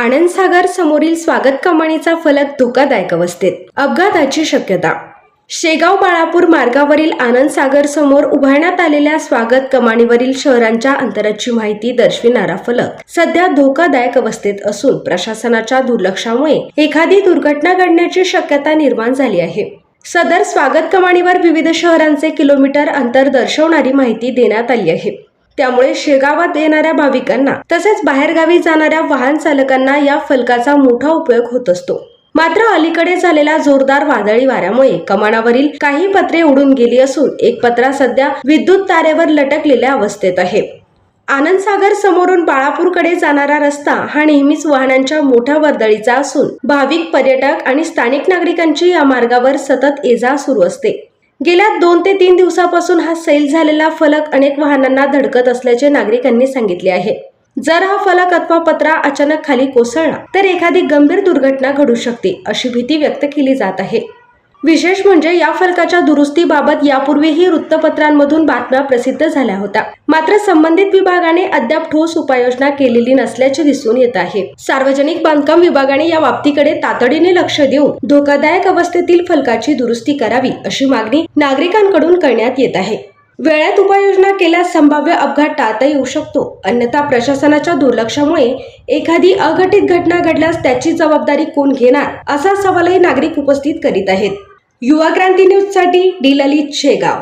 आनंदसागर समोरील स्वागत कमानीचा फलक धोकादायक अवस्थेत, अपघाताची शक्यता। शेगाव बाळापूर मार्गावरील आनंदसागर समोर उभारण्यात आलेल्या स्वागत कमानीवरील शहरांच्या अंतराची माहिती दर्शविणारा फलक सध्या धोकादायक अवस्थेत असून प्रशासनाच्या दुर्लक्षामुळे एखादी दुर्घटना घडण्याची शक्यता निर्माण झाली आहे। सदर स्वागत कमानीवर विविध शहरांचे किलोमीटर अंतर दर्शवणारी माहिती देण्यात आली आहे। त्यामुळे शेगावात येणाऱ्या भाविकांना तसेच बाहेरगावी जाणाऱ्या वाहन चालकांना या फलकाचा मोठा उपयोग होत असतो। मात्र अलीकडे झालेल्या जोरदार वादळी वाऱ्यामुळे कमानावरील काही पत्रे उडून गेली असून एक पत्रा सध्या विद्युत तारेवर लटकलेल्या अवस्थेत आहे। आनंदसागर समोरून बाळापूरकडे जाणारा रस्ता हा नेहमीच वाहनांच्या मोठ्या वर्दळीचा असून भाविक, पर्यटक आणि स्थानिक नागरिकांची या मार्गावर सतत ये-जा सुरू असते। गेल्या 2 ते 3 दिवसापासून हा सैल झालेला फलक अनेक वाहनांना धडकत असल्याचे नागरिकांनी सांगितले आहे। जर हा फलक अथवा पत्रा अचानक खाली कोसळला तर एखादी गंभीर दुर्घटना घडू शकते अशी भीती व्यक्त केली जात आहे। विशेष म्हणजे या फलकाच्या दुरुस्तीबाबत यापूर्वीही वृत्तपत्रांमधून बातम्या प्रसिद्ध झाल्या होत्या, मात्र संबंधित विभागाने अद्याप ठोस उपाययोजना केलेली नसल्याचे दिसून येत आहे। सार्वजनिक बांधकाम विभागाने या बाबतीकडे तातडीने लक्ष देऊन धोकादायक अवस्थेतील फलकाची दुरुस्ती करावी अशी मागणी नागरिकांकडून करण्यात येत आहे। वेळेत उपाययोजना केल्यास संभाव्य अपघात टाळता येऊ शकतो, अन्यथा प्रशासनाच्या दुर्लक्षामुळे एखादी अघटित घटना घडल्यास त्याची जबाबदारी कोण घेणार असा सवालही नागरिक उपस्थित करीत आहेत। युवा क्रांती न्यूज साठी डी ललित, शेगाव।